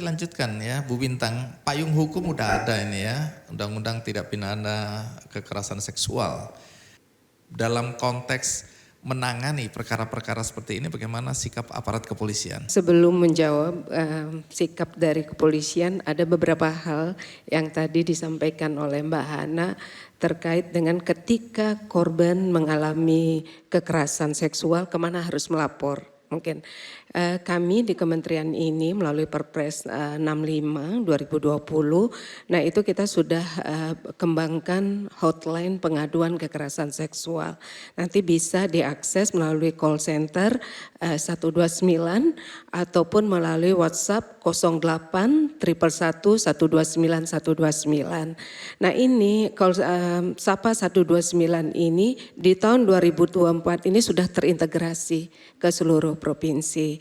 lanjutkan ya Bu Bintang. Payung hukum udah ada ini ya, Undang-Undang Tidak Pidana Kekerasan Seksual. Dalam konteks menangani perkara-perkara seperti ini, bagaimana sikap aparat kepolisian? Sebelum menjawab sikap dari kepolisian, ada beberapa hal yang tadi disampaikan oleh Mbak Hana terkait dengan ketika korban mengalami kekerasan seksual, kemana harus melapor. Mungkin kami di kementerian ini melalui Perpres 65 2020, nah itu kita sudah kembangkan hotline pengaduan kekerasan seksual. Nanti bisa diakses melalui call center 129 ataupun melalui WhatsApp 08 111 129 129. Nah ini Sapa 129 ini di tahun 2024 ini sudah terintegrasi ke seluruh provinsi.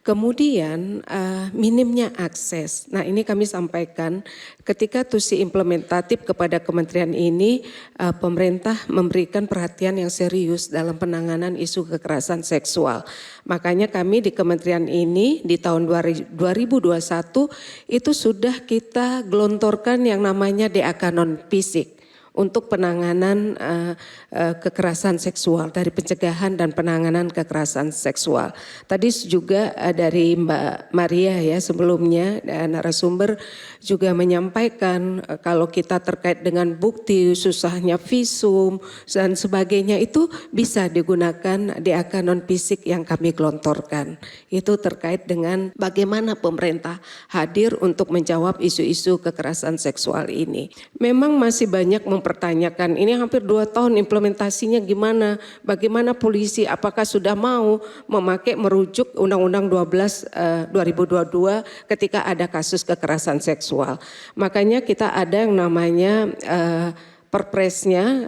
Kemudian minimnya akses. Nah ini kami sampaikan ketika tusi implementatif kepada kementerian ini, pemerintah memberikan perhatian yang serius dalam penanganan isu kekerasan seksual. Makanya kami di kementerian ini di tahun 2021 itu sudah kita gelontorkan yang namanya DAK non-fisik untuk penanganan kekerasan seksual, dari pencegahan dan penanganan kekerasan seksual. Tadi juga dari Mbak Maria ya sebelumnya narasumber juga menyampaikan kalau kita terkait dengan bukti, susahnya visum dan sebagainya itu bisa digunakan DAK non-fisik yang kami gelontorkan. Itu terkait dengan bagaimana pemerintah hadir untuk menjawab isu-isu kekerasan seksual ini. Memang masih banyak mempertanyakan ini hampir 2 tahun implementasinya gimana, bagaimana polisi apakah sudah mau merujuk Undang-Undang 12 2022 ketika ada kasus kekerasan seksual. Makanya kita ada yang namanya perpresnya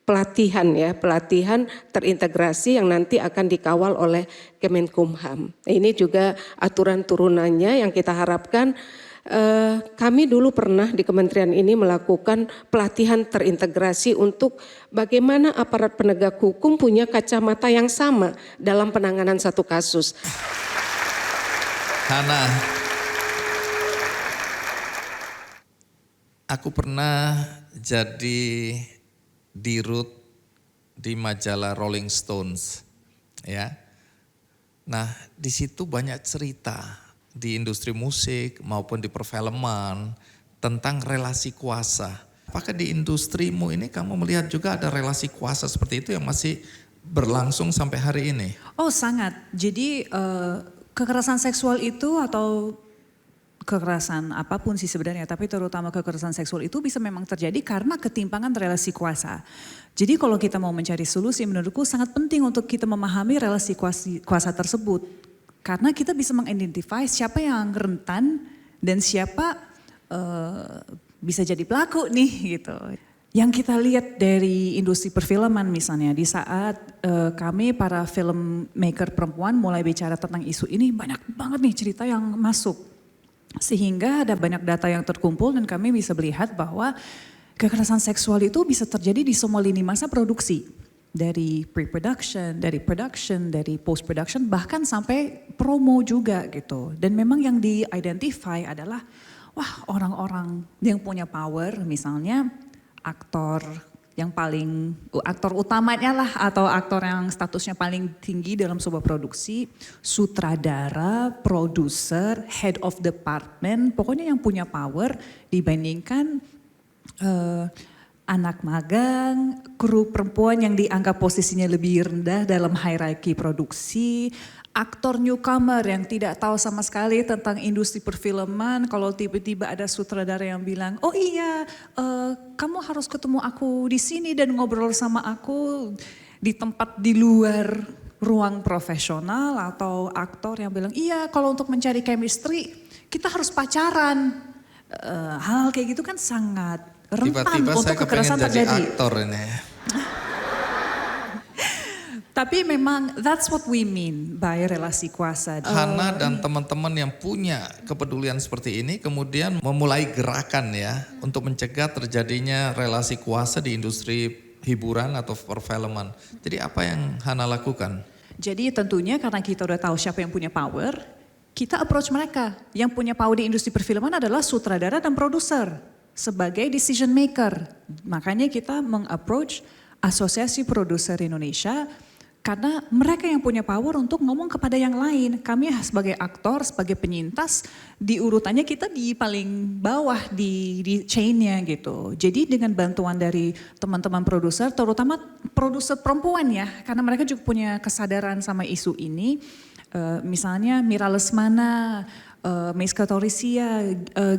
pelatihan terintegrasi yang nanti akan dikawal oleh Kemenkumham. Ini juga aturan turunannya yang kita harapkan. Kami dulu pernah di kementerian ini melakukan pelatihan terintegrasi untuk bagaimana aparat penegak hukum punya kacamata yang sama dalam penanganan satu kasus. Hana, aku pernah jadi dirut di majalah Rolling Stones, ya. Nah, di situ banyak cerita di industri musik maupun di perfilman tentang relasi kuasa. Apakah di industrimu ini kamu melihat juga ada relasi kuasa seperti itu yang masih berlangsung sampai hari ini? Oh sangat, jadi kekerasan seksual itu atau kekerasan apapun sih sebenarnya, tapi terutama kekerasan seksual itu bisa memang terjadi karena ketimpangan relasi kuasa. Jadi kalau kita mau mencari solusi menurutku sangat penting untuk kita memahami relasi kuasa tersebut. Karena kita bisa mengidentifikasi siapa yang rentan dan siapa bisa jadi pelaku nih gitu. Yang kita lihat dari industri perfilman misalnya, di saat kami para filmmaker perempuan mulai bicara tentang isu ini, banyak banget nih cerita yang masuk. Sehingga ada banyak data yang terkumpul dan kami bisa melihat bahwa kekerasan seksual itu bisa terjadi di semua lini masa produksi. Dari pre-production, dari production, dari post-production, bahkan sampai promo juga gitu. Dan memang yang di-identify adalah, wah orang-orang yang punya power misalnya aktor yang paling, aktor utamanya lah atau aktor yang statusnya paling tinggi dalam sebuah produksi, sutradara, produser, head of department, pokoknya yang punya power dibandingkan anak magang, kru perempuan yang dianggap posisinya lebih rendah dalam hierarki produksi, aktor newcomer yang tidak tahu sama sekali tentang industri perfilman, kalau tiba-tiba ada sutradara yang bilang, oh iya kamu harus ketemu aku di sini dan ngobrol sama aku di tempat di luar ruang profesional, atau aktor yang bilang, iya kalau untuk mencari chemistry kita harus pacaran. Hal kayak gitu kan sangat rentan tiba-tiba untuk kekerasan terjadi. Jadi aktor ini. Tapi memang that's what we mean by relasi kuasa. Hana dan teman-teman yang punya kepedulian seperti ini kemudian memulai gerakan ya untuk mencegah terjadinya relasi kuasa di industri hiburan atau perfilman. Jadi apa yang Hana lakukan? Jadi tentunya karena kita udah tahu siapa yang punya power, kita approach mereka. Yang punya power di industri perfilman adalah sutradara dan produser sebagai decision maker. Makanya kita meng-approach Asosiasi Produser Indonesia karena mereka yang punya power untuk ngomong kepada yang lain. Kami sebagai aktor, sebagai penyintas, di urutannya kita di paling bawah di chain-nya gitu. Jadi dengan bantuan dari teman-teman produser, terutama produser perempuan ya, karena mereka juga punya kesadaran sama isu ini. Misalnya Mira Lesmana, Meiska Torisia,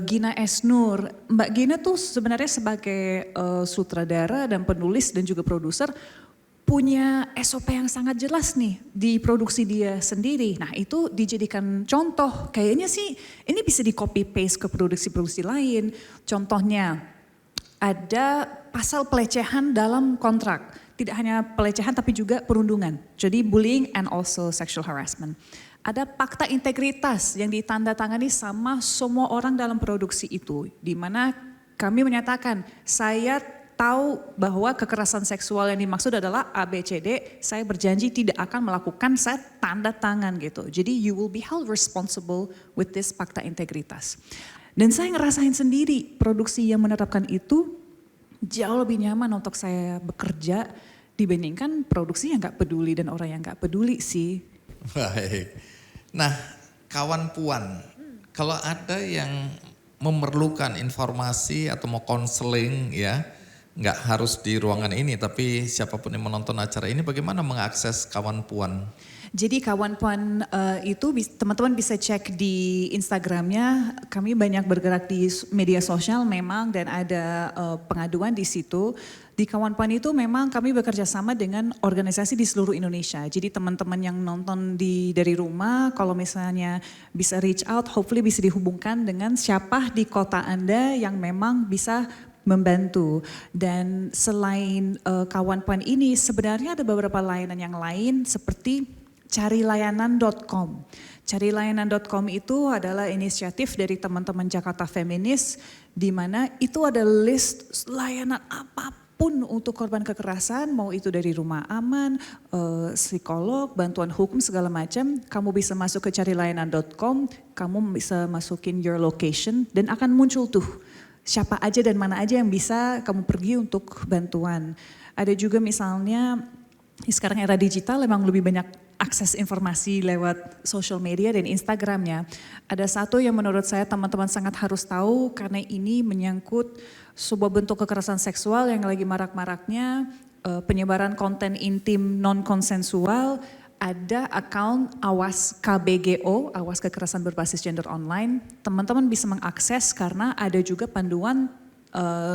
Gina Esnur. Mbak Gina tuh sebenarnya sebagai sutradara dan penulis dan juga produser punya SOP yang sangat jelas nih di produksi dia sendiri. Nah itu dijadikan contoh, kayaknya sih ini bisa di copy paste ke produksi-produksi lain. Contohnya ada pasal pelecehan dalam kontrak. Tidak hanya pelecehan tapi juga perundungan. Jadi bullying and also sexual harassment. Ada fakta integritas yang ditandatangani sama semua orang dalam produksi itu. Di mana kami menyatakan saya tahu bahwa kekerasan seksual yang dimaksud adalah ABCD, saya berjanji tidak akan melakukan, saya tanda tangan gitu. Jadi you will be held responsible with this fakta integritas. Dan saya ngerasain sendiri produksi yang menerapkan itu jauh lebih nyaman untuk saya bekerja dibandingkan produksi yang gak peduli dan orang yang gak peduli sih. Baik. Nah, kawan Puan, kalau ada yang memerlukan informasi atau mau konseling ya, nggak harus di ruangan ini, tapi siapapun yang menonton acara ini bagaimana mengakses kawan Puan? Jadi kawan Puan itu teman-teman bisa cek di Instagramnya, kami banyak bergerak di media sosial memang dan ada pengaduan di situ. Di kawan Puan itu memang kami bekerja sama dengan organisasi di seluruh Indonesia. Jadi teman-teman yang nonton dari rumah kalau misalnya bisa reach out, hopefully bisa dihubungkan dengan siapa di kota Anda yang memang bisa membantu. Dan selain kawan Puan ini sebenarnya ada beberapa layanan yang lain seperti carilayanan.com. Carilayanan.com itu adalah inisiatif dari teman-teman Jakarta Feminis di mana itu ada list layanan apapun untuk korban kekerasan, mau itu dari rumah aman, psikolog, bantuan hukum segala macam. Kamu bisa masuk ke carilayanan.com, kamu bisa masukin your location dan akan muncul tuh siapa aja dan mana aja yang bisa kamu pergi untuk bantuan. Ada juga misalnya sekarang era digital memang lebih banyak akses informasi lewat social media dan Instagramnya. Ada satu yang menurut saya teman-teman sangat harus tahu karena ini menyangkut sebuah bentuk kekerasan seksual yang lagi marak-maraknya, penyebaran konten intim non-konsensual. Ada account Awas KBGO, Awas Kekerasan Berbasis Gender Online. Teman-teman bisa mengakses karena ada juga panduan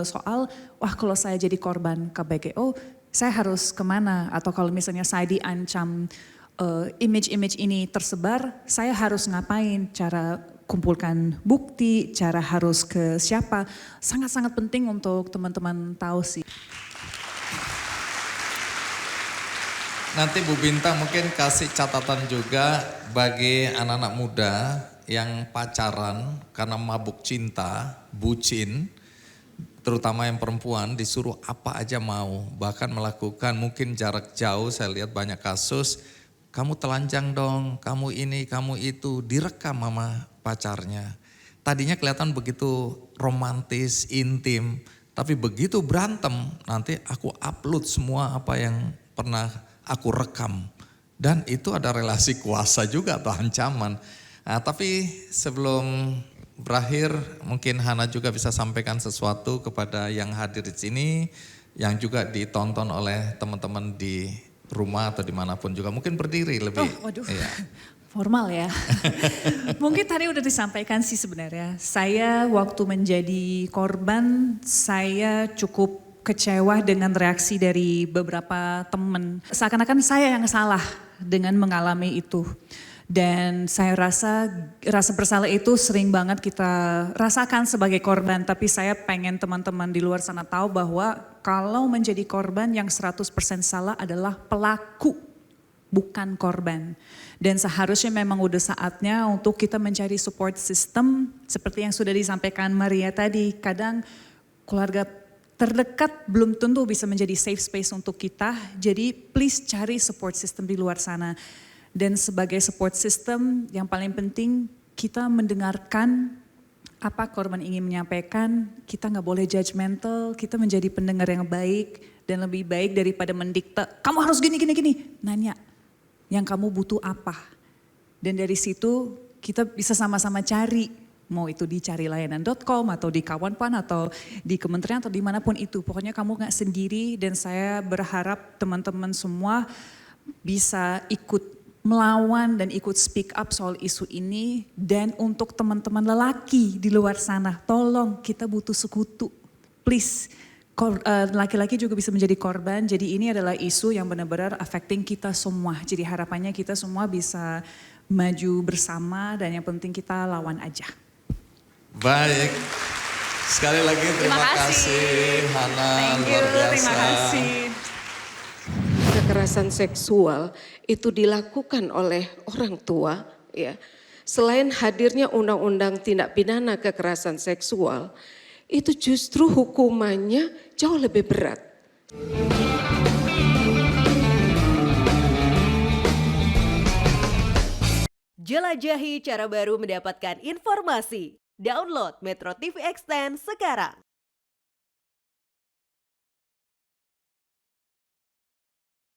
soal, wah kalau saya jadi korban KBGO, saya harus kemana? Atau kalau misalnya saya diancam image-image ini tersebar, saya harus ngapain? Cara kumpulkan bukti, cara harus ke siapa. Sangat-sangat penting untuk teman-teman tahu sih. Nanti Bu Bintang mungkin kasih catatan juga bagi anak-anak muda yang pacaran karena mabuk cinta, bucin, terutama yang perempuan disuruh apa aja mau, bahkan melakukan mungkin jarak jauh. Saya lihat banyak kasus, kamu telanjang dong, kamu ini, kamu itu, direkam sama pacarnya. Tadinya kelihatan begitu romantis, intim, tapi begitu berantem nanti aku upload semua apa yang pernah aku rekam. Dan itu ada relasi kuasa juga atau ancaman. Nah, tapi sebelum berakhir mungkin Hana juga bisa sampaikan sesuatu kepada yang hadir di sini, yang juga ditonton oleh teman-teman di rumah atau dimanapun juga. Mungkin berdiri lebih. Oh waduh, iya. Formal ya. Mungkin tadi udah disampaikan sih sebenarnya. Saya waktu menjadi korban, saya cukup kecewa dengan reaksi dari beberapa teman. Seakan-akan saya yang salah dengan mengalami itu. Dan saya rasa bersalah itu sering banget kita rasakan sebagai korban. Tapi saya pengen teman-teman di luar sana tahu bahwa kalau menjadi korban yang 100% salah adalah pelaku, bukan korban. Dan seharusnya memang udah saatnya untuk kita mencari support system seperti yang sudah disampaikan Maria tadi. Kadang keluarga terdekat belum tentu bisa menjadi safe space untuk kita. Jadi please cari support system di luar sana. Dan sebagai support system yang paling penting kita mendengarkan apa korban ingin menyampaikan, kita nggak boleh judgmental, kita menjadi pendengar yang baik dan lebih baik daripada mendikte, kamu harus gini, nanya yang kamu butuh apa. Dan dari situ kita bisa sama-sama cari, mau itu di carilayanan.com atau di Kawanpan atau di kementerian atau dimanapun itu. Pokoknya kamu gak sendiri dan saya berharap teman-teman semua bisa ikut melawan dan ikut speak up soal isu ini. Dan untuk teman-teman lelaki di luar sana, tolong kita butuh sekutu, please. Laki-laki juga bisa menjadi korban, jadi ini adalah isu yang benar-benar affecting kita semua. Jadi harapannya kita semua bisa maju bersama dan yang penting kita lawan aja. Baik, sekali lagi terima kasih Hana, luar biasa. Terima kasih. Kekerasan seksual itu dilakukan oleh orang tua, ya. Selain hadirnya undang-undang tindak pidana kekerasan seksual, itu justru hukumannya jauh lebih berat. Jelajahi cara baru mendapatkan informasi. Download Metro TV Extend sekarang.